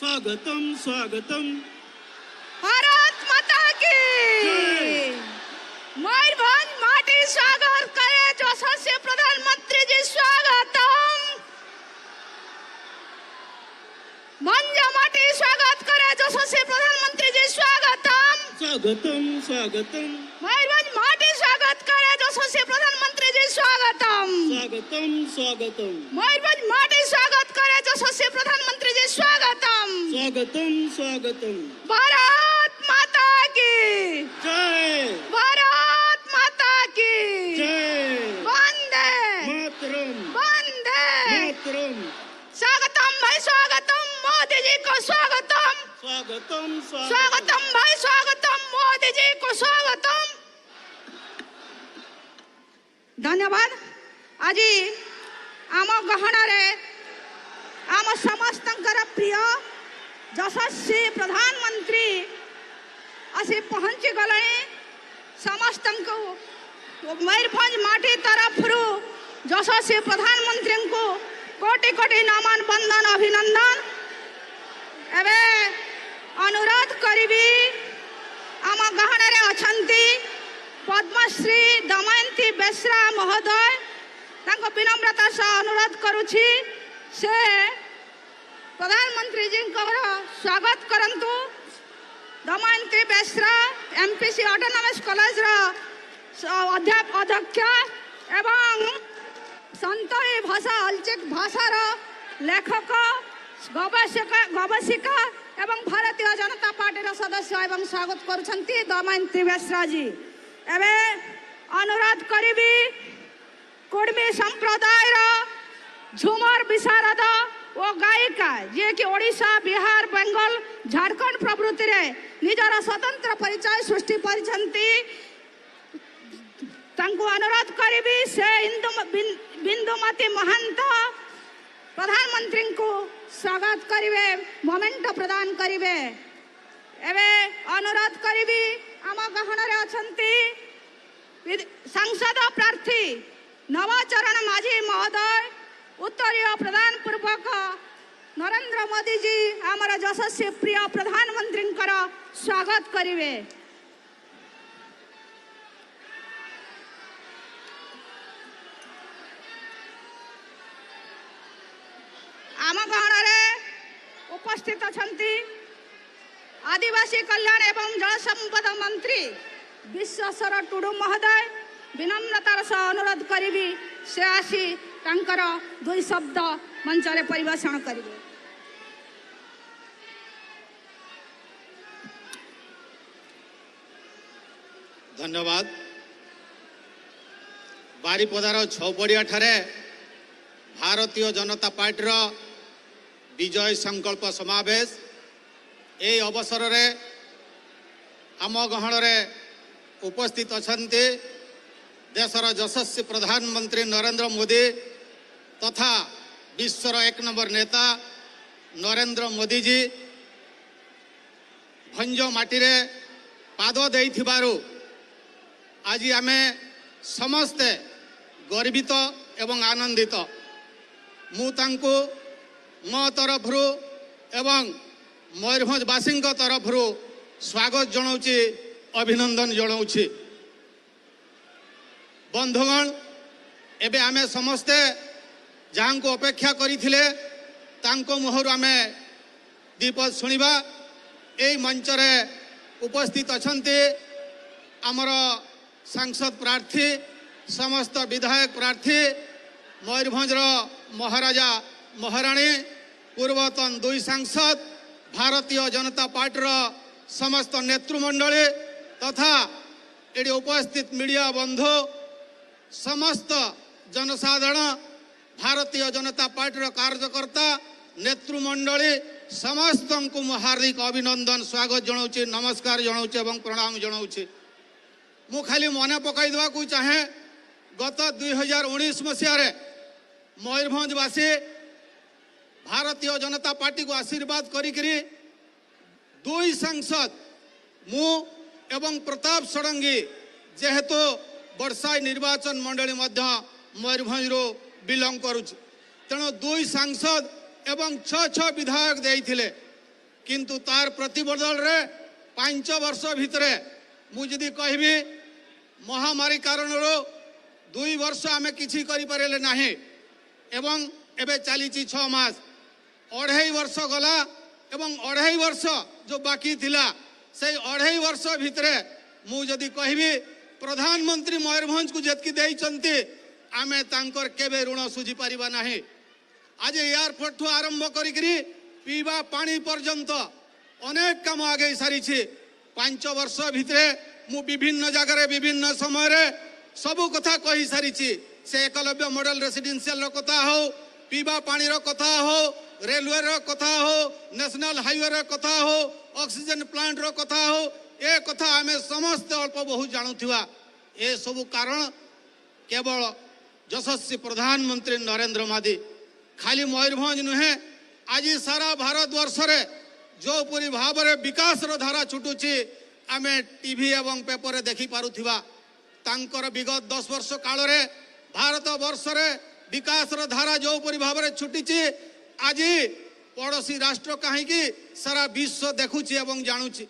स्वागतम स्वागतम। भारत माता की मयूरभंज माटी स्वागत करे यशस्वी प्रधानमंत्री जी स्वागतम। भंज माटी स्वागत करे यशस्वी प्रधानमंत्री जी स्वागतम। स्वागतम स्वागतम। मयूरभंज माटी स्वागत करे यशस्वी प्रधानमंत्री जी स्वागतम। स्वागतम स्वागतम। मयूरभंज माटी स्वागत करे यशस्वी प्रधानमंत्री जी स्वागतम। स्वागतम स्वागतम। भारत माता की जय। भारत माता की जय। वंदे मातरम। वंदे मातरम। स्वागतम भाई स्वागतम, मोदी जी को स्वागतम। स्वागतम स्वागतम भाई स्वागतम, मोदी जी को स्वागतम। धन्यवाद। आज आम गहन आम समस्त प्रिय यशस्वी प्रधानमंत्री आसी पहुंची गले। समस्त को मयूरभंज माटी तरफ यशस्वी प्रधानमंत्री को कोटि कोटि नमन बंदन अभिनंदन। एवं अनुरोध करी आम गहन अछंती पद्मश्री दमयंती बेसरा महोदय, विनम्रता सह अनुरोध करुछि से प्रधानमंत्री जी स्वागत करंतु। Damayanti Besra MPC autonomous college अध्यक्ष एवं संतरी भाषा अलचेक भाषार लेखक गवेषिका एवं भारतीय जनता पार्टी सदस्य एवं स्वागत करुछंती दमयंती बेसरा जी। एवं अनुरोध करी कुर्मी संप्रदाय झुमर विशारद और गायिका जे कि ओडिशा बिहार बेंगल झारखंड प्रभृति रे निजर स्वतंत्र परिचय सृष्टि परिछंती। तांको अनुरोध करी से बिंदुमती महंत प्रधानमंत्री को स्वागत करिवे, मोमेंट प्रदान करिवे। एवं अनुरोध करी आम गहन अछंती सांसद प्रार्थी नवचरण माझी महोदय, उत्तरीय प्रदान पूर्वक नरेंद्र मोदी जी आमर यशस्वी प्रिय प्रधानमंत्री स्वागत करिवे। आम गहन उपस्थित अछंती आदिवासी कल्याण एवं जल संपदा मंत्री विश्वेश्वर टुडू महोदय। विनम्रतार सह अनुरोध करी से आसी तांकर दुई शब्द मंच रे परिवेषण करिवे। धन्यवाद। बारिपदार छौपड़िया ठारे भारतीय जनता पार्टी विजय संकल्प समावेश ए अवसर रे आम गहन उपस्थित अछंती देशर यशस्वी प्रधानमंत्री नरेंद्र मोदी तथा विश्वर एक नंबर नेता नरेंद्र मोदी जी भंज माटी रे पाद देइथिबारु आज आमे समस्ते गर्वित एवं आनंदित। मु तांको मो तरफरु एवं मयूरभंजवासी तरफरु स्वागत जनाऊँची, अभिनंदन जनाऊँची। बंधुगण, एबे आमे समस्ते जहाँ को अपेक्षा करिथिले तांको मुहरु आमे दीपद सुनिबा। एई मंच रे उपस्थित अछंती आमर सांसद प्रार्थी, समस्त विधायक प्रार्थी, मयूरभंजर महाराजा महाराणी, पूर्वतन दुई सांसद, भारतीय जनता पार्टी समस्त नेतृमंडली तथा एडी उपस्थित मीडिया बंधु, समस्त जनसाधारण, भारतीय जनता पार्टी कार्यकर्ता नेतृमंडली समस्त को हार्दिक अभिनंदन स्वागत जनाऊँची, नमस्कार जनाऊँची एवं प्रणाम जनाऊँची। मु खाली मन पकई देवाकू चाहे गत 2019 मसीह मयूरभंजवासी भारतीय जनता पार्टी को आशीर्वाद करी दुई सांसद मु एवं प्रताप षडंगी जेहेतु वर्षाई निर्वाचन मंडली मयूरभंज बिलंग करुच, तेणु दुई सांसद एवं 6 विधायक देइथिले किंतु तार प्रतिबदल रे 5 वर्ष भितरे मुझे कहबी महामारी कारण 2 वर्ष आमे किछि करि पारेले नाही एवं एबे चली 6 मास 2.5 वर्ष गला एवं 2.5 वर्ष जो बाकी थिला से 2.5 वर्ष भितरे मु जदि कहबी प्रधानमंत्री मयूरभंज को जेतकी देइचंती आमे तांकर केबे ऋण सुझी पारिबा नाही। आज एयरपोर्ट ठू आरंभ करिकरी पीवा पानी पर्यंत अनेक काम आगे सारी 5 वर्ष भितरे मु विभिन्न जगह विभिन्न समय रे सबु कथा कही सारी से एकलव्य मॉडल रेसिडेंशियल कथा हो पीवा पानी रो कथा हो रेलवे रो कथा हो नेशनल हाईवे रो कथा हो ऑक्सीजन प्लांट रो कथा हो ए कथा आमे समस्त अल्प बहुत जानुथिबा ए सबु कारण केवल यशस्वी प्रधानमंत्री नरेंद्र मोदी खाली मयूरभंज नुहे आज सारा भारत वर्ष रे जो पूरी भाव रे विकास रो धारा छुटुची आमे टीवी एवं पेपर रे देखि पारुथिबा तांकर विगत 10 वर्ष काल रे भारत वर्ष रे विकास रो धारा जो पूरी भाव रे छुटीची आज पड़ोसी राष्ट्र कहीं की सारा विश्व देखुची एवं जानुची।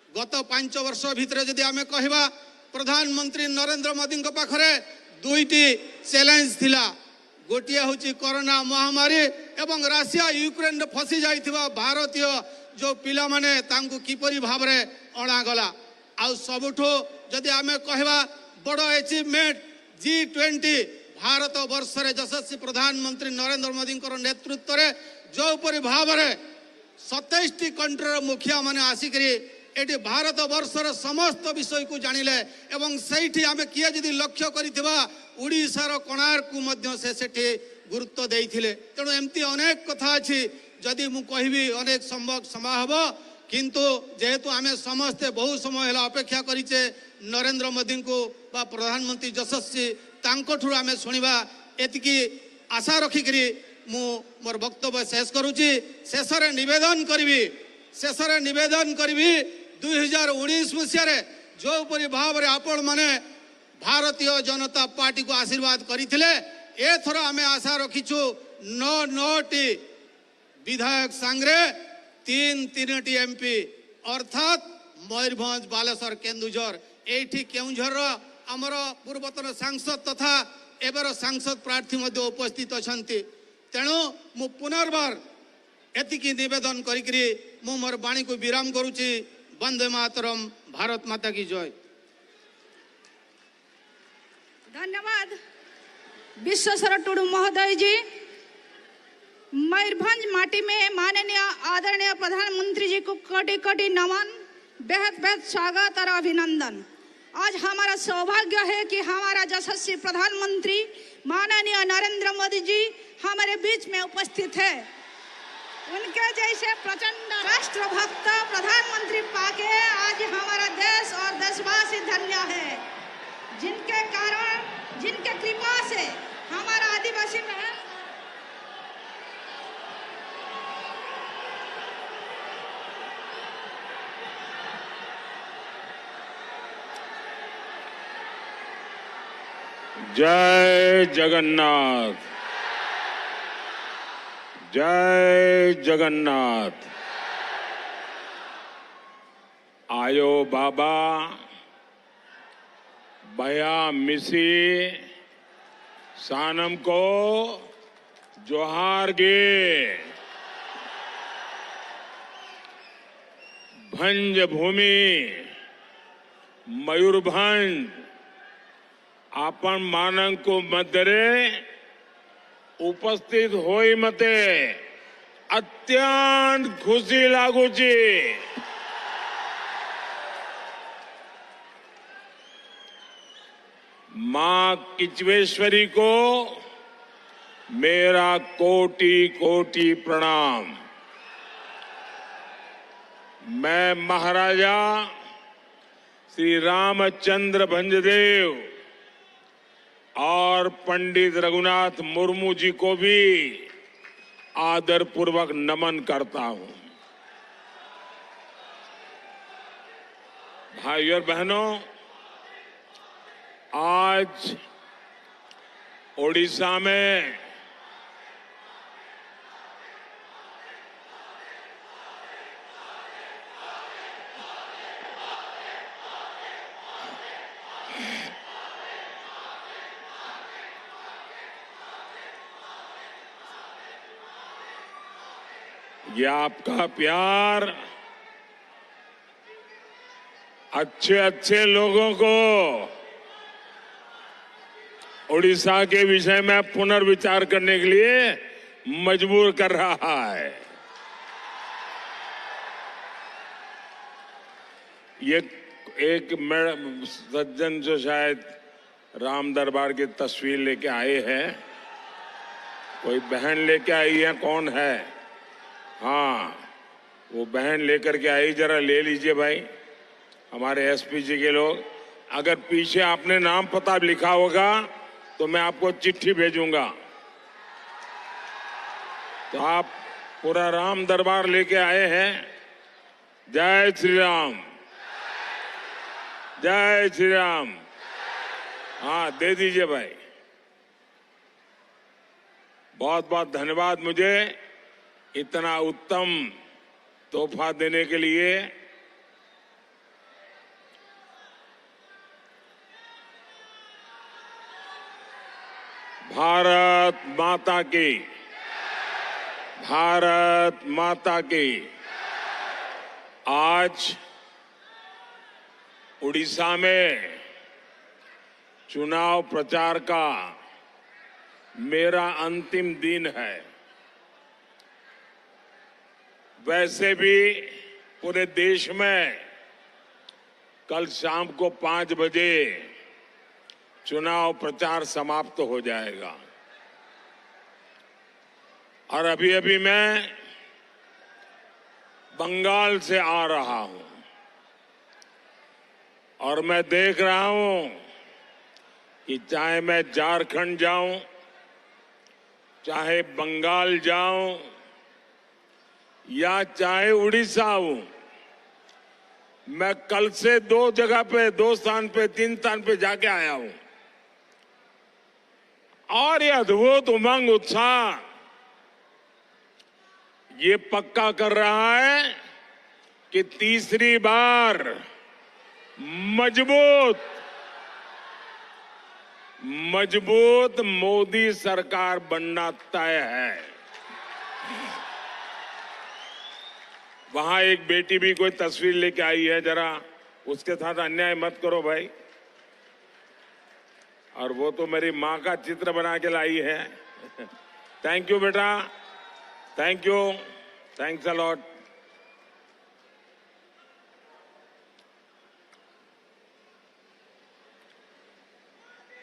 गत 5 वर्ष भितर जदि आमे कहबा प्रधानमंत्री नरेंद्र मोदी पाखरे 2टी चैलेंज थिला गोटिया होची कोरोना महामारी एवं राशिया यूक्रेन फसी जाइथिबा भारतीय जो पिला माने तांकु किपरि भाव रे अणा गला आ सबुठो जदि आमे कहबा बड़ अचीवमेंट G20 भारत वर्ष रे यशस्वी प्रधानमंत्री नरेंद्र मोदी नेतृत्व रे जो परि भाव रे 27टी कंट्री मुखिया माने आसिकरी एटी भारत वर्षर समस्त विषय को जानिले एवं सेठी आमे किए जदि लक्ष्य करिथिबा उड़ीसार कोणार्क को मध्य से सेठी गुरुत्व देइथिले तेणु एमती अनेक कथा अछि जदि मु कहबी अनेक संभव समय हबो किंतु जेहेतु आमे समस्ते बहुत समय हला अपेक्षा करिचे नरेंद्र मोदी को बा प्रधानमंत्री यशस्वी तांको ठुर आमे सुनिबा एतिकी आशा रखिकरी मु मोर वक्तव्य शेष करूची शेषरे निवेदन करबी 2019 मसीह जो परि भाव रे आपण माने भारतीय जनता पार्टी को आशीर्वाद करथिले एथर आमे आशा रखिछु 9टी विधायक सांगरे 3टी एमपी अर्थात मयूरभंज बालेश्वर केन्दुझर एठी केउझर आमर पूर्वतन सांसद तथा एबर सांसद प्रार्थी मध्य उपस्थित अछंती तेणु मु पुनर्बार एतिकी निवेदन करिकरी मु मोर वाणी को विराम करूची। वंदे मातरम भारत माता की जय। धन्यवाद विश्वेश्वर टुडू महोदय जी। मयूरभंज माटी में माननीय आदरणीय प्रधानमंत्री जी को कोटि कोटि नमन बेहद स्वागत और अभिनंदन। आज हमारा सौभाग्य है कि हमारा यशस्वी प्रधानमंत्री माननीय नरेंद्र मोदी जी हमारे बीच में उपस्थित है। उनके जैसे प्रचंड राष्ट्रभक्त प्रधानमंत्री पाके आज हमारा देश और देशवासी धन्य है, जिनके कारण जिनके कृपा से हमारा आदिवासी में जय जगन्नाथ, जय जगन्नाथ। आयो बाबा बया मिसी सानम को जोहार गे। भंज भूमि मयूरभंज आपन मानक को मध्यरे उपस्थित होई मते अत्यंत खुशी लागुची। मां किचवेश्वरी को मेरा कोटि कोटि प्रणाम। मैं महाराजा श्री रामचंद्र भंजदेव और पंडित रघुनाथ मुर्मू जी को भी आदर पूर्वक नमन करता हूं। भाइयों और बहनों, आज ओडिशा में ये आपका प्यार अच्छे अच्छे लोगों को उड़ीसा के विषय में पुनर्विचार करने के लिए मजबूर कर रहा है। ये एक सज्जन जो शायद राम दरबार की तस्वीर लेके आए हैं, कोई बहन लेके आई है, कौन है? हाँ, वो बहन लेकर के आई, जरा ले लीजिए भाई, हमारे एसपी जी के लोग। अगर पीछे आपने नाम पता लिखा होगा तो मैं आपको चिट्ठी भेजूंगा। तो आप पूरा राम दरबार लेके आए हैं। जय श्री राम, जय श्री राम। हाँ, दे दीजिए भाई। बहुत बहुत धन्यवाद मुझे इतना उत्तम तोहफा देने के लिए। भारत माता की, भारत माता की। आज उड़ीसा में चुनाव प्रचार का मेरा अंतिम दिन है। वैसे भी पूरे देश में कल शाम को 5 बजे चुनाव प्रचार समाप्त हो जाएगा। और अभी अभी मैं बंगाल से आ रहा हूं और मैं देख रहा हूं कि चाहे मैं झारखंड जाऊं, चाहे बंगाल जाऊं या चाहे उड़ीसा हूं, मैं कल से 2 जगह पे, 2 स्थान पे, 3 स्थान पे जाके आया हूं। और ये अद्भुत उमंग, उत्साह ये पक्का कर रहा है कि तीसरी बार मजबूत मोदी सरकार बनना तय है। वहां एक बेटी भी कोई तस्वीर लेके आई है, जरा उसके साथ अन्याय मत करो भाई। और वो तो मेरी मां का चित्र बना के लाई है। थैंक यू बेटा, thank you, thanks a lot.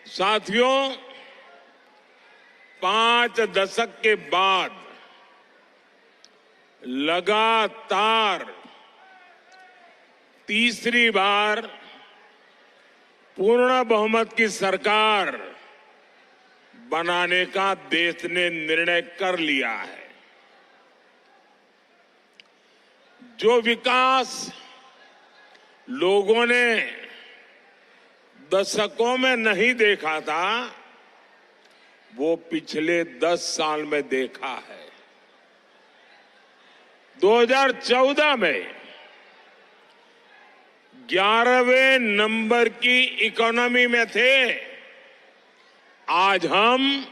साथियों, 5 दशक के बाद लगातार तीसरी बार पूर्ण बहुमत की सरकार बनाने का देश ने निर्णय कर लिया है। जो विकास लोगों ने दशकों में नहीं देखा था, वो पिछले 10 साल में देखा है। 2014 में 11वें नंबर की इकोनॉमी में थे। आज हम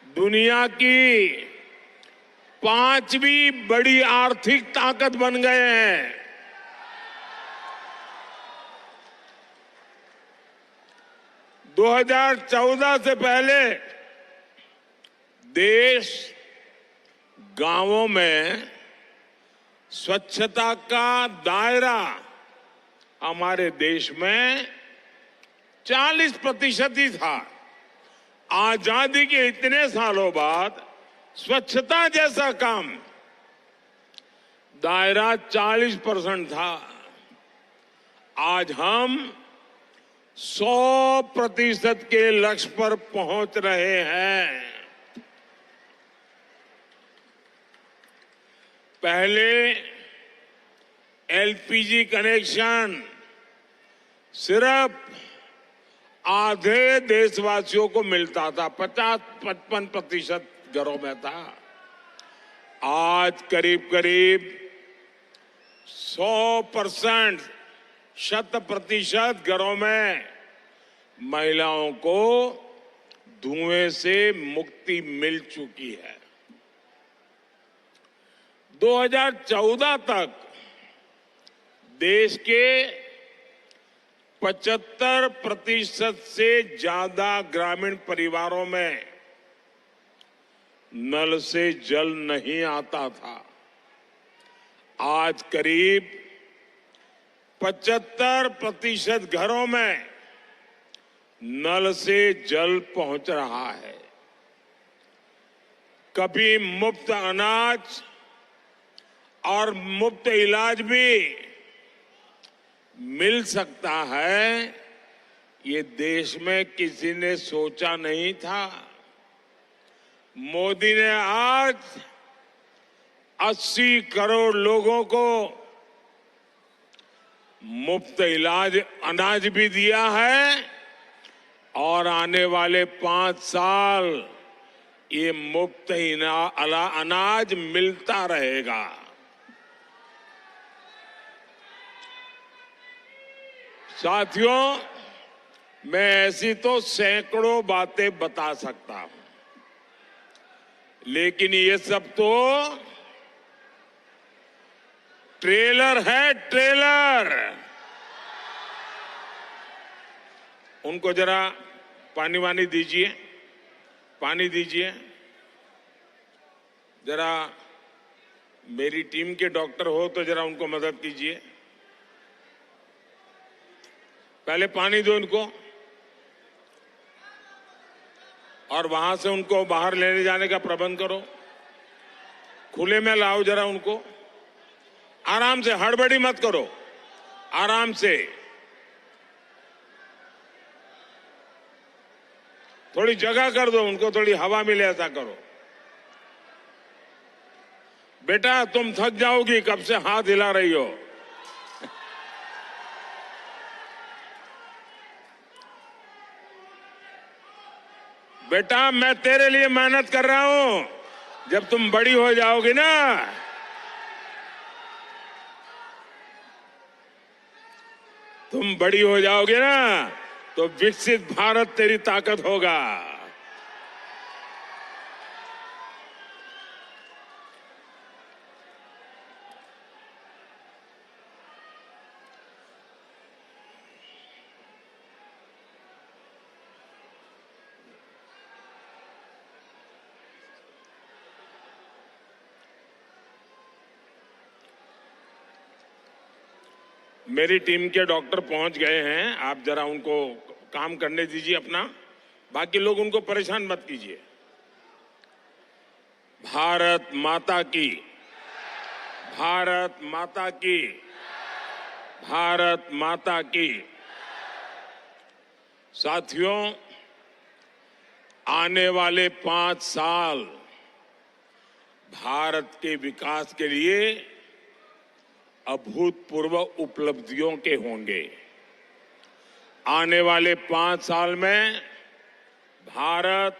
दुनिया की 5वीं बड़ी आर्थिक ताकत बन गए हैं। दो 2014 से पहले देश गांवों में स्वच्छता का दायरा हमारे देश में 40% ही था। आजादी के इतने सालों बाद स्वच्छता जैसा काम दायरा 40% था। आज हम 100% के लक्ष्य पर पहुंच रहे हैं। पहले एलपीजी कनेक्शन सिर्फ आधे देशवासियों को मिलता था, 50-55% घरों में था। आज करीब करीब 100%, 100% घरों में महिलाओं को धुएं से मुक्ति मिल चुकी है। 2014 तक देश के 75% से ज्यादा ग्रामीण परिवारों में नल से जल नहीं आता था। आज करीब 75% घरों में नल से जल पहुंच रहा है। कभी मुफ्त अनाज और मुफ्त इलाज भी मिल सकता है, ये देश में किसी ने सोचा नहीं था। मोदी ने आज 80 करोड़ लोगों को मुफ्त इलाज अनाज भी दिया है और आने वाले 5 साल ये मुफ्त अनाज मिलता रहेगा। साथियों, मैं ऐसी तो सैकड़ों बातें बता सकता हूं, लेकिन ये सब तो ट्रेलर है, ट्रेलर। उनको जरा पानी वानी दीजिए, पानी दीजिए। जरा मेरी टीम के डॉक्टर हो तो जरा उनको मदद कीजिए। पहले पानी दो उनको और वहां से उनको बाहर लेने जाने का प्रबंध करो। खुले में लाओ जरा उनको, आराम से, हड़बड़ी मत करो, आराम से। थोड़ी जगह कर दो उनको, थोड़ी हवा मिले, ऐसा करो। बेटा तुम थक जाओगी, कब से हाथ हिला रही हो। बेटा मैं तेरे लिए मेहनत कर रहा हूं, जब तुम बड़ी हो जाओगी ना, तुम बड़ी हो जाओगे ना, तो विकसित भारत तेरी ताकत होगा। मेरी टीम के डॉक्टर पहुंच गए हैं, आप जरा उनको काम करने दीजिए अपना, बाकी लोग उनको परेशान मत कीजिए। भारत माता की, भारत माता की, भारत माता की। साथियों, आने वाले 5 साल भारत के विकास के लिए अभूतपूर्व उपलब्धियों के होंगे। आने वाले 5 साल में भारत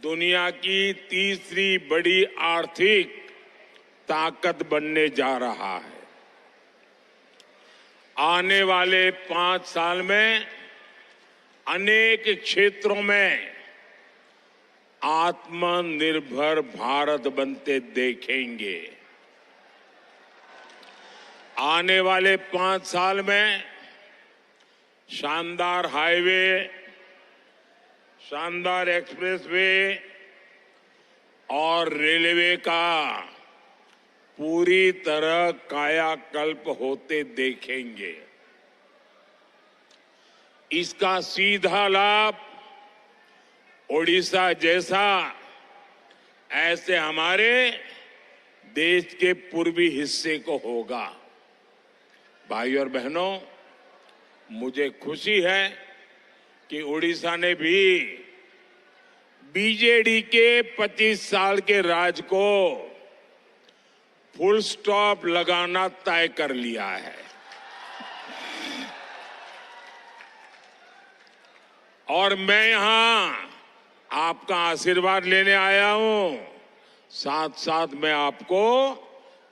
दुनिया की तीसरी बड़ी आर्थिक ताकत बनने जा रहा है। आने वाले 5 साल में अनेक क्षेत्रों में आत्मनिर्भर भारत बनते देखेंगे। आने वाले 5 साल में शानदार हाईवे, शानदार एक्सप्रेसवे और रेलवे का पूरी तरह कायाकल्प होते देखेंगे। इसका सीधा लाभ ओडिशा जैसा ऐसे हमारे देश के पूर्वी हिस्से को होगा। भाई और बहनों, मुझे खुशी है कि ओडिशा ने भी बीजेडी के 25 साल के राज को फुल स्टॉप लगाना तय कर लिया है। और मैं यहां आपका आशीर्वाद लेने आया हूं, साथ साथ मैं आपको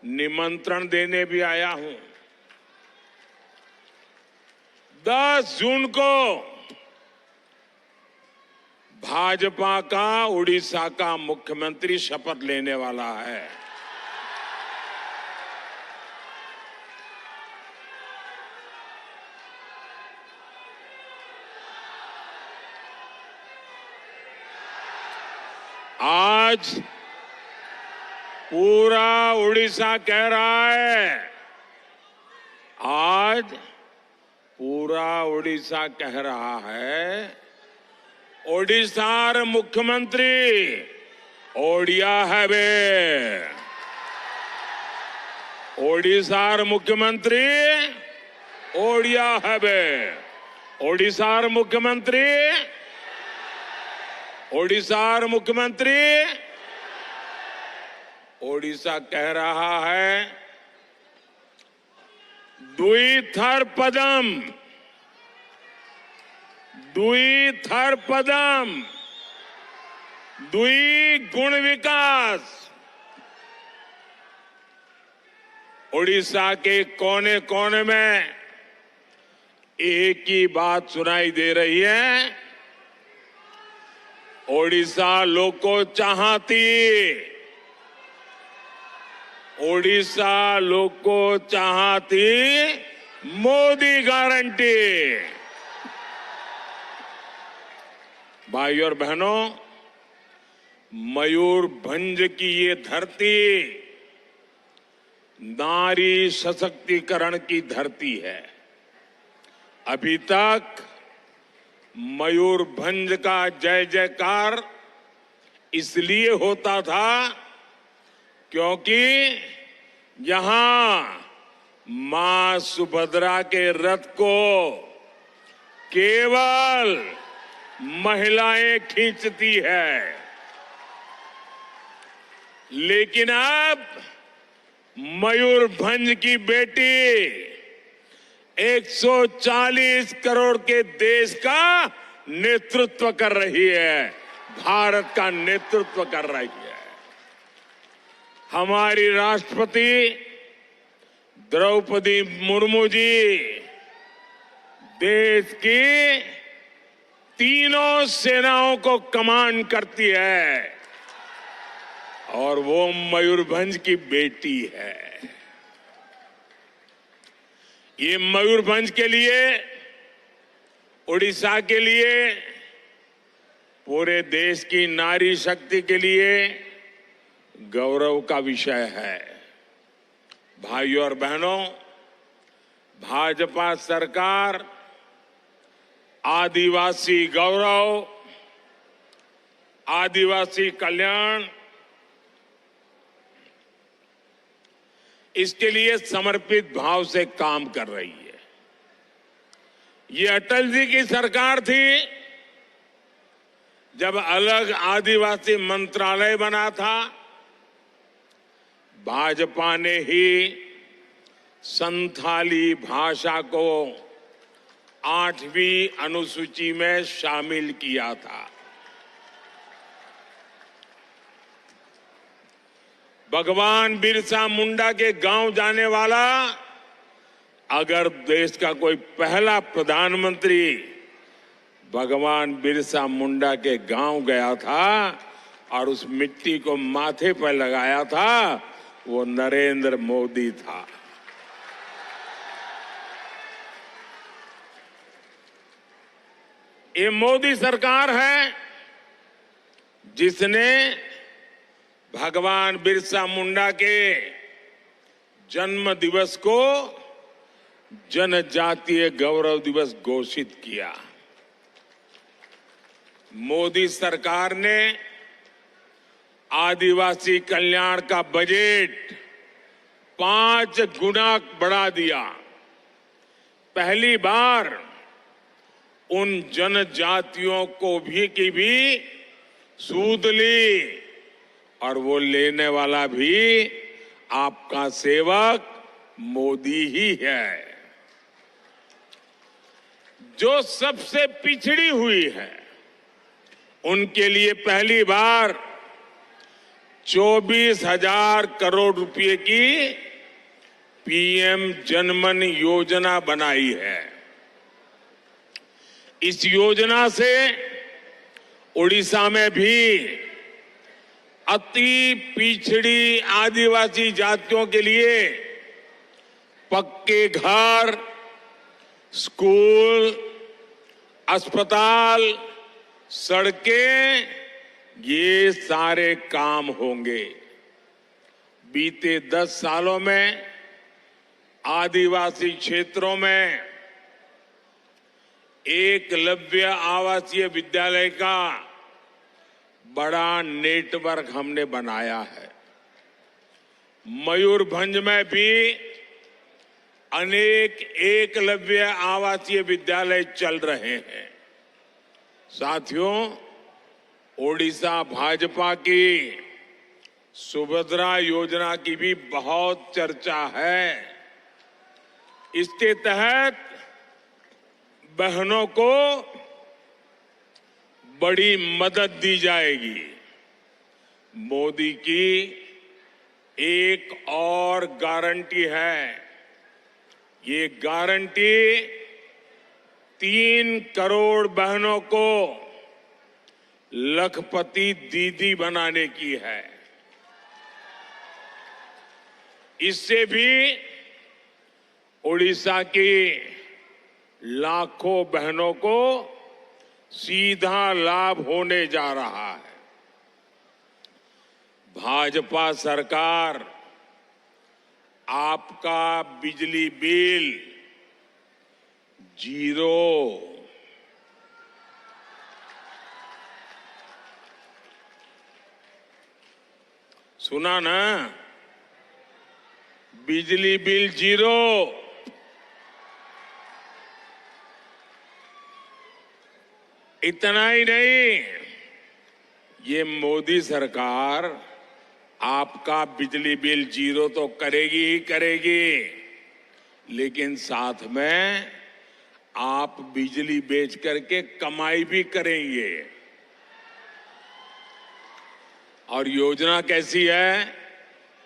निमंत्रण देने भी आया हूं। 10 जून को भाजपा का उड़ीसा का मुख्यमंत्री शपथ लेने वाला है। आज पूरा उड़ीसा कह रहा है, आज पूरा उड़ीसा कह रहा है, ओडिशार मुख्यमंत्री ओडिया हेबे, ओडिशार मुख्यमंत्री ओडिया हेबे, ओडिशार मुख्यमंत्री, ओडिशार मुख्यमंत्री ओडिशा कह रहा है, द्विथर पदम, द्विथर पदम, द्विगुण विकास। ओडिशा के कोने कोने में एक ही बात सुनाई दे रही है, ओडिशा लोको चाहती, ओडिशा लोको चाहती मोदी गारंटी। भाइयों और बहनों, मयूरभंज की ये धरती नारी सशक्तिकरण की धरती है। अभी तक मयूरभंज का जय जयकार इसलिए होता था क्योंकि यहां मां सुभद्रा के रथ को केवल महिलाएं खींचती है, लेकिन अब मयूरभंज की बेटी 140 करोड़ के देश का नेतृत्व कर रही है, भारत का नेतृत्व कर रही है। हमारी राष्ट्रपति द्रौपदी मुर्मू जी देश की तीनों सेनाओं को कमांड करती है और वो मयूरभंज की बेटी है। ये मयूरभंज के लिए, उड़ीसा के लिए, पूरे देश की नारी शक्ति के लिए गौरव का विषय है। भाइयों और बहनों, भाजपा सरकार आदिवासी गौरव, आदिवासी कल्याण, इसके लिए समर्पित भाव से काम कर रही है। ये अटल जी की सरकार थी जब अलग आदिवासी मंत्रालय बना था। भाजपा ने ही संथाली भाषा को 8वीं अनुसूची में शामिल किया था। भगवान बिरसा मुंडा के गांव जाने वाला अगर देश का कोई पहला प्रधानमंत्री भगवान बिरसा मुंडा के गांव गया था और उस मिट्टी को माथे पर लगाया था, वो नरेंद्र मोदी था। ये मोदी सरकार है जिसने भगवान बिरसा मुंडा के जन्म दिवस को जनजातीय गौरव दिवस घोषित किया। मोदी सरकार ने आदिवासी कल्याण का बजट 5 गुना बढ़ा दिया। पहली बार उन जनजातियों को भी सूद ली और वो लेने वाला भी आपका सेवक मोदी ही है। जो सबसे पिछड़ी हुई है उनके लिए पहली बार 24,000 करोड़ रुपए की पीएम जनमन योजना बनाई है। इस योजना से उड़ीसा में भी अति पिछड़ी आदिवासी जातियों के लिए पक्के घर, स्कूल, अस्पताल, सड़कें, ये सारे काम होंगे। बीते 10 सालों में आदिवासी क्षेत्रों में एकलव्य आवासीय विद्यालय का बड़ा नेटवर्क हमने बनाया है। मयूरभंज में भी अनेक एकलव्य आवासीय विद्यालय चल रहे हैं। साथियों, ओडिशा भाजपा की सुभद्रा योजना की भी बहुत चर्चा है। इसके तहत बहनों को बड़ी मदद दी जाएगी। मोदी की एक और गारंटी है। ये गारंटी 3 करोड़ बहनों को लखपति दीदी बनाने की है। इससे भी ओडिशा की लाखों बहनों को सीधा लाभ होने जा रहा है। भाजपा सरकार आपका बिजली बिल 0, सुना ना, बिजली बिल 0। इतना ही नहीं, ये मोदी सरकार आपका बिजली बिल 0 तो करेगी ही करेगी, लेकिन साथ में आप बिजली बेच करके कमाई भी करेंगे। और योजना कैसी है?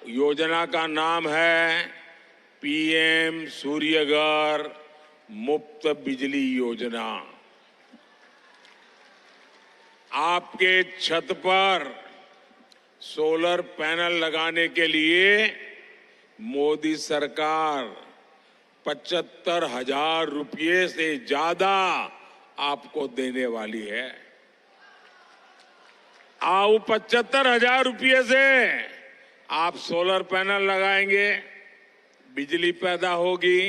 योजना का नाम है पीएम सूर्यघर मुफ्त बिजली योजना। आपके छत पर सोलर पैनल लगाने के लिए मोदी सरकार 75,000 रुपये से ज्यादा आपको देने वाली है। आओ 75,000 रुपये से आप सोलर पैनल लगाएंगे, बिजली पैदा होगी,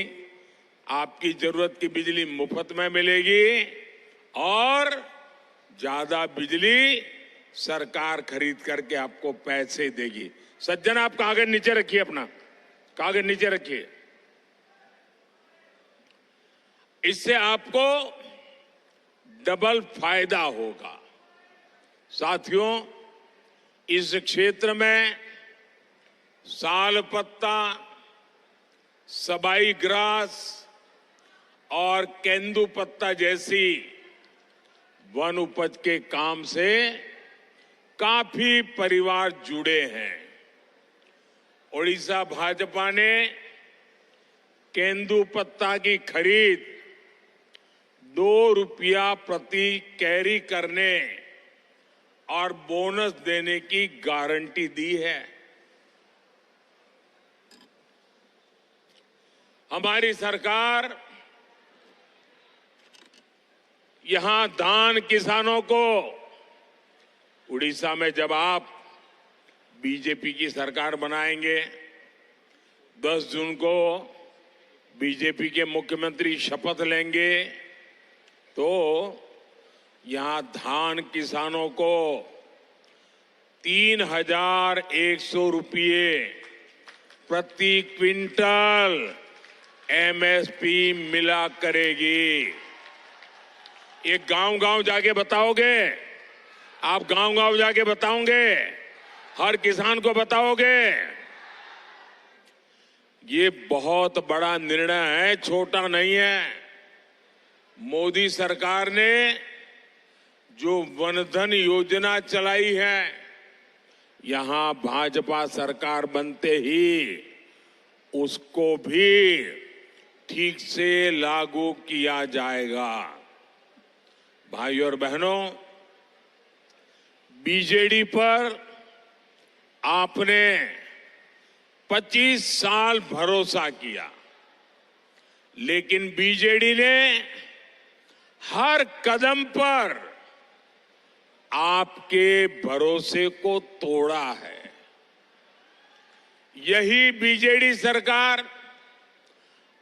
आपकी जरूरत की बिजली मुफ्त में मिलेगी और ज्यादा बिजली सरकार खरीद करके आपको पैसे देगी। सज्जन, आप कागज नीचे रखिए, अपना कागज नीचे रखिए। इससे आपको डबल फायदा होगा। साथियों, इस क्षेत्र में साल पत्ता, सबाई ग्रास और केंदू पत्ता जैसी वन उपज के काम से काफी परिवार जुड़े हैं। ओडिशा भाजपा ने केंदू पत्ता की खरीद 2 रुपया प्रति कैरी करने और बोनस देने की गारंटी दी है। हमारी सरकार यहां धान किसानों को, उड़ीसा में जब आप बीजेपी की सरकार बनाएंगे, 10 जून को बीजेपी के मुख्यमंत्री शपथ लेंगे, तो यहां धान किसानों को 3,100 रुपये प्रति क्विंटल एमएसपी मिला करेगी। ये गांव-गांव जाके बताओगे? आप गांव-गांव जाके बताओगे? हर किसान को बताओगे? ये बहुत बड़ा निर्णय है, छोटा नहीं है। मोदी सरकार ने जो वनधन योजना चलाई है, यहां भाजपा सरकार बनते ही उसको भी ठीक से लागू किया जाएगा। भाइयों और बहनों, बीजेडी पर आपने 25 साल भरोसा किया, लेकिन बीजेडी ने हर कदम पर आपके भरोसे को तोड़ा है। यही बीजेडी सरकार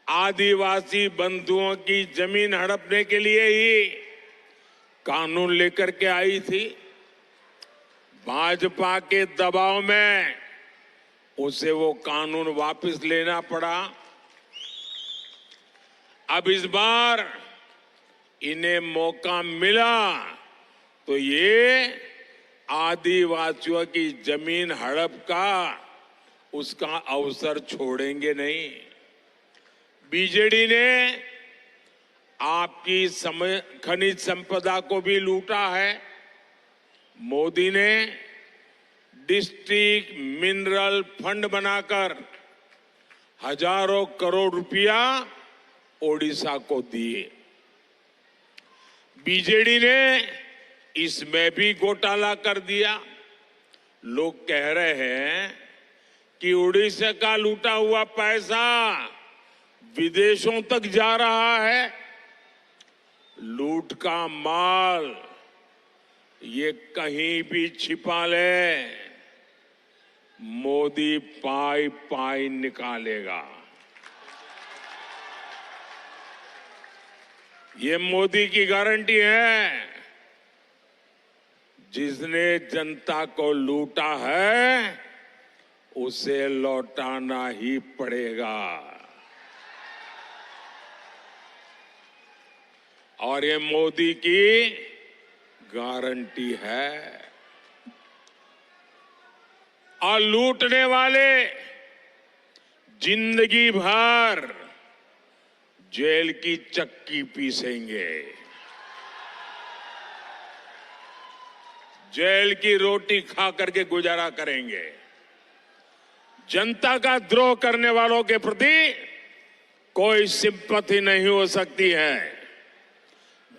आदिवासी बंधुओं की जमीन हड़पने के लिए ही कानून लेकर के आई थी। भाजपा के दबाव में उसे वो कानून वापस लेना पड़ा। अब इस बार इन्हें मौका मिला तो ये आदिवासियों की जमीन हड़प का उसका अवसर छोड़ेंगे नहीं। बीजेडी ने आपकी खनिज संपदा को भी लूटा है। मोदी ने डिस्ट्रिक्ट मिनरल फंड बनाकर हजारों करोड़ रुपया ओडिशा को दिए। बीजेडी ने इसमें भी घोटाला कर दिया। लोग कह रहे हैं कि ओडिशा का लूटा हुआ पैसा विदेशों तक जा रहा है। लूट का माल ये कहीं भी छिपा ले, मोदी पाई पाई निकालेगा। ये मोदी की गारंटी है। जिसने जनता को लूटा है उसे लौटाना ही पड़ेगा। और ये मोदी की गारंटी है। और लूटने वाले जिंदगी भर जेल की चक्की पीसेंगे, जेल की रोटी खा करके गुजारा करेंगे। जनता का द्रोह करने वालों के प्रति कोई सिंपैथी नहीं हो सकती है।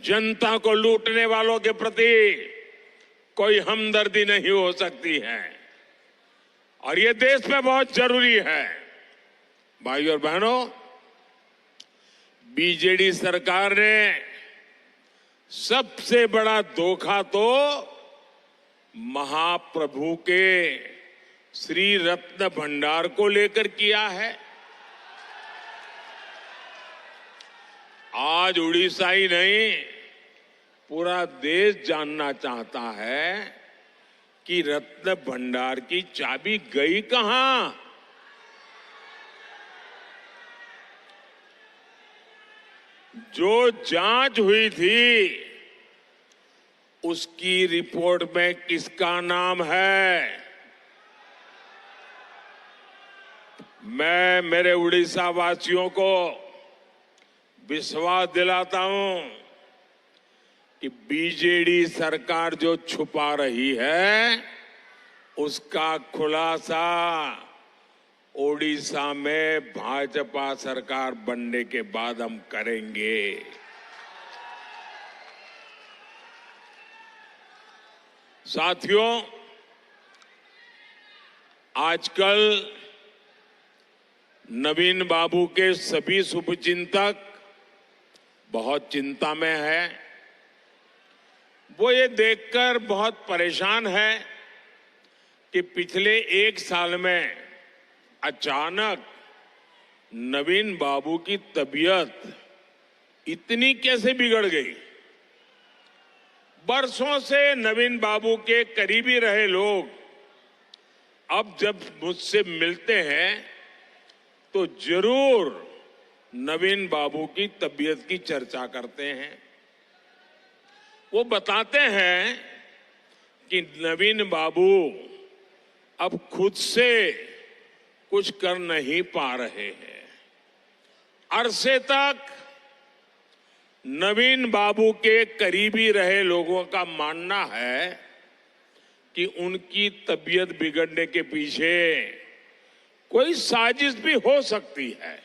जनता को लूटने वालों के प्रति कोई हमदर्दी नहीं हो सकती है। और ये देश में बहुत जरूरी है। भाइयों और बहनों, बीजेडी सरकार ने सबसे बड़ा धोखा तो महाप्रभु के श्री रत्न भंडार को लेकर किया है। आज उड़ीसा ही नहीं, पूरा देश जानना चाहता है कि रत्न भंडार की चाबी गई कहां। जो जांच हुई थी उसकी रिपोर्ट में किसका नाम है? मैं मेरे उड़ीसा वासियों को विश्वास दिलाता हूं कि बीजेडी सरकार जो छुपा रही है उसका खुलासा ओडिशा में भाजपा सरकार बनने के बाद हम करेंगे। साथियों, आजकल नवीन बाबू के सभी शुभचिंतक बहुत चिंता में है। वो ये देखकर बहुत परेशान है कि पिछले एक साल में अचानक नवीन बाबू की तबीयत इतनी कैसे बिगड़ गई। बरसों से नवीन बाबू के करीबी रहे लोग अब जब मुझसे मिलते हैं तो जरूर नवीन बाबू की तबीयत की चर्चा करते हैं। वो बताते हैं कि नवीन बाबू अब खुद से कुछ कर नहीं पा रहे हैं। अरसे तक नवीन बाबू के करीबी रहे लोगों का मानना है कि उनकी तबीयत बिगड़ने के पीछे कोई साजिश भी हो सकती है।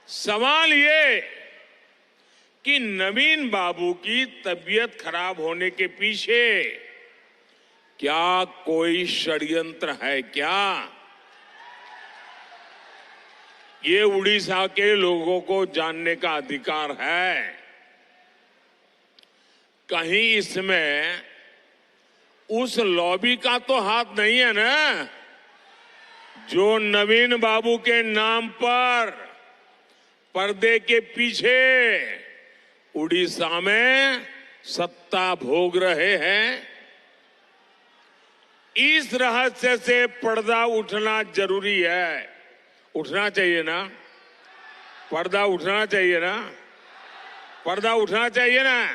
सवाल ये कि नवीन बाबू की तबीयत खराब होने के पीछे क्या कोई षड्यंत्र है क्या? ये उड़ीसा के लोगों को जानने का अधिकार है। कहीं इसमें उस लॉबी का तो हाथ नहीं है ना, जो नवीन बाबू के नाम पर पर्दे के पीछे उड़ीसा में सत्ता भोग रहे हैं। इस रहस्य से पर्दा उठना जरूरी है। उठना चाहिए ना, पर्दा उठना चाहिए ना, पर्दा उठना चाहिए ना।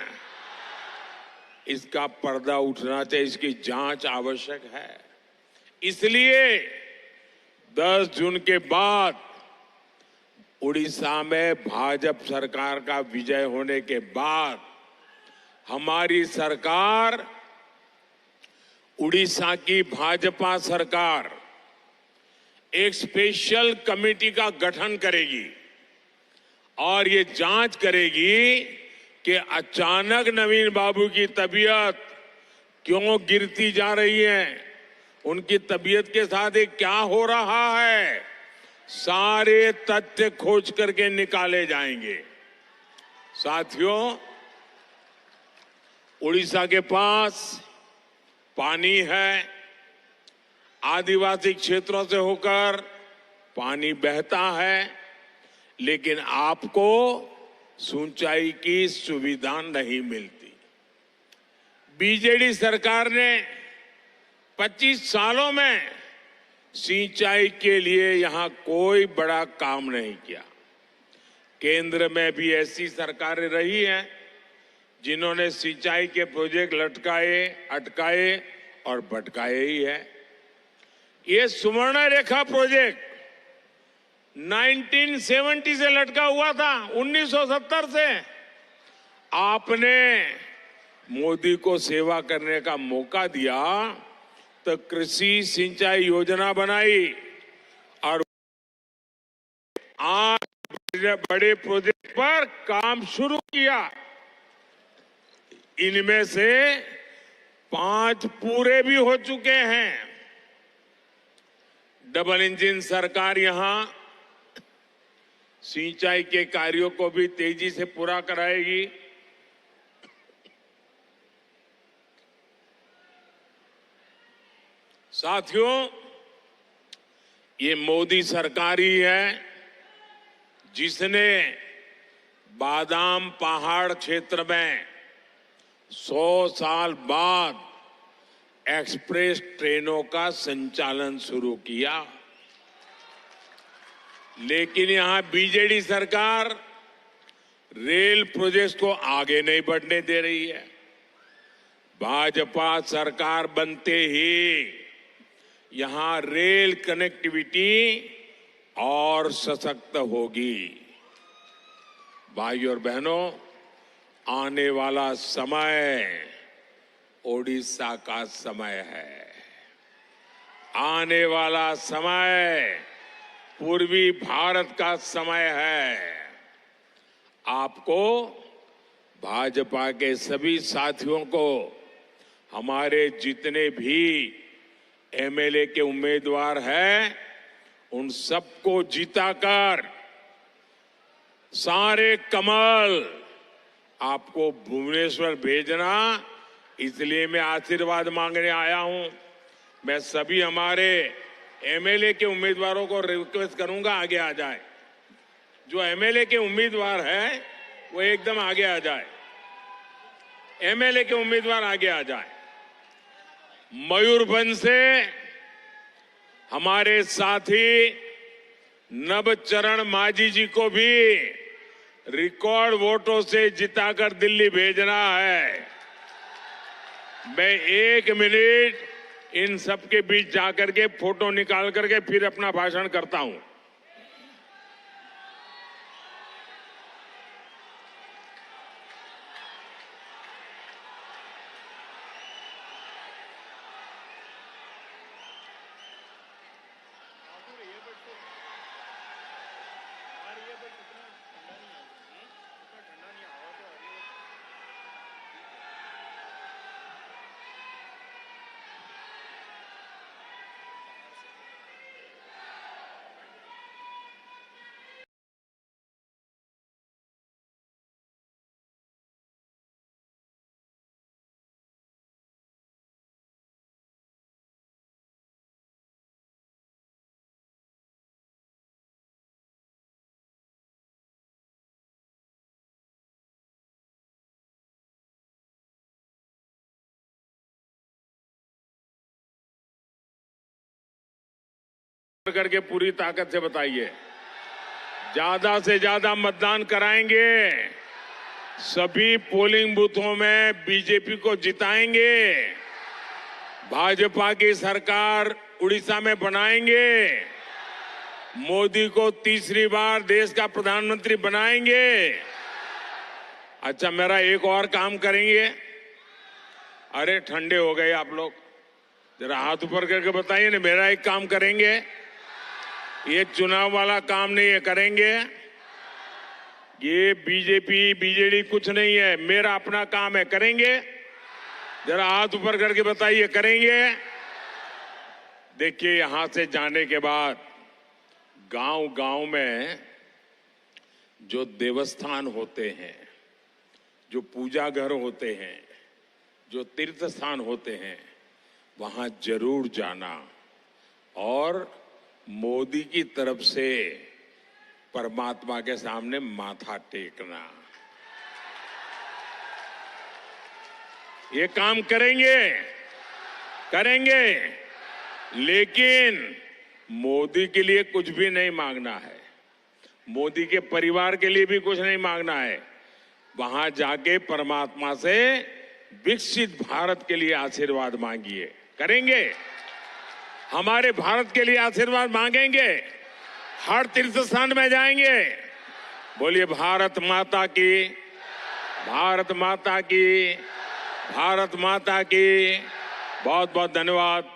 इसका पर्दा उठना चाहिए, इसकी जांच आवश्यक है। इसलिए 10 जून के बाद उड़ीसा में भाजपा सरकार का विजय होने के बाद हमारी सरकार, उड़ीसा की भाजपा सरकार एक स्पेशल कमेटी का गठन करेगी और ये जांच करेगी कि अचानक नवीन बाबू की तबीयत क्यों गिरती जा रही है, उनकी तबीयत के साथ ये क्या हो रहा है, सारे तथ्य खोज करके निकाले जाएंगे। साथियों, उड़ीसा के पास पानी है, आदिवासी क्षेत्रों से होकर पानी बहता है, लेकिन आपको सिंचाई की सुविधा नहीं मिलती। बीजेडी सरकार ने 25 सालों में सिंचाई के लिए यहां कोई बड़ा काम नहीं किया। केंद्र में भी ऐसी सरकारें रही हैं जिन्होंने सिंचाई के प्रोजेक्ट लटकाए, अटकाए और भटकाए ही है। ये सुवर्ण रेखा प्रोजेक्ट 1970 से लटका हुआ था, 1970 से। आपने मोदी को सेवा करने का मौका दिया तो कृषि सिंचाई योजना बनाई और आज बड़े प्रोजेक्ट पर काम शुरू किया। इनमें से 5 पूरे भी हो चुके हैं। डबल इंजन सरकार यहां सिंचाई के कार्यों को भी तेजी से पूरा कराएगी। साथियों, ये मोदी सरकार ही है जिसने बादाम पहाड़ क्षेत्र में 100 साल बाद एक्सप्रेस ट्रेनों का संचालन शुरू किया। लेकिन यहां बीजेडी सरकार रेल प्रोजेक्ट को आगे नहीं बढ़ने दे रही है। भाजपा सरकार बनते ही यहां रेल कनेक्टिविटी और सशक्त होगी। भाइयों और बहनों, आने वाला समय ओडिशा का समय है। आने वाला समय पूर्वी भारत का समय है। आपको, भाजपा के सभी साथियों को, हमारे जितने भी एमएलए के उम्मीदवार हैं, उन सबको जिताकर सारे कमल आपको भुवनेश्वर भेजना, इसलिए मैं आशीर्वाद मांगने आया हूं। मैं सभी हमारे एमएलए के उम्मीदवारों को रिक्वेस्ट करूंगा, आगे आ जाए। जो एमएलए के उम्मीदवार हैं वो एकदम आगे आ जाए। एमएलए के उम्मीदवार आगे आ जाए। मयूरभंज से हमारे साथी नवचरण मांझी जी को भी रिकॉर्ड वोटों से जिताकर दिल्ली भेजना है। मैं 1 मिनट इन सबके बीच जाकर के फोटो निकाल करके फिर अपना भाषण करता हूं। करके पूरी ताकत से बताइए। ज्यादा से ज्यादा मतदान कराएंगे, सभी पोलिंग बूथों में बीजेपी को जिताएंगे, भाजपा की सरकार उड़ीसा में बनाएंगे, मोदी को तीसरी बार देश का प्रधानमंत्री बनाएंगे। अच्छा, मेरा एक और काम करेंगे। अरे ठंडे हो गए आप लोग, जरा हाथ ऊपर करके बताइए ना। मेरा एक काम करेंगे, ये चुनाव वाला काम नहीं है, करेंगे। ये बीजेपी बीजेडी कुछ नहीं है, मेरा अपना काम है, करेंगे। जरा हाथ ऊपर करके बताइए, करेंगे। देखिए, यहां से जाने के बाद गांव गांव में जो देवस्थान होते हैं, जो पूजा घर होते हैं, जो तीर्थ स्थान होते हैं, वहां जरूर जाना और मोदी की तरफ से परमात्मा के सामने माथा टेकना। ये काम करेंगे, करेंगे, लेकिन मोदी के लिए कुछ भी नहीं मांगना है, मोदी के परिवार के लिए भी कुछ नहीं मांगना है। वहां जाके परमात्मा से विकसित भारत के लिए आशीर्वाद मांगिए। करेंगे? हमारे भारत के लिए आशीर्वाद मांगेंगे, हर तीर्थ स्थान में जाएंगे। बोलिए भारत माता की, भारत माता की, भारत माता की। बहुत बहुत धन्यवाद।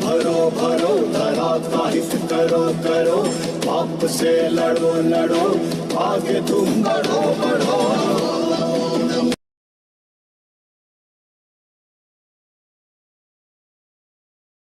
भरो भरो धराकारित करो करो, पाप से लड़ो लड़ो, आगे तुम बढ़ो बढ़ो।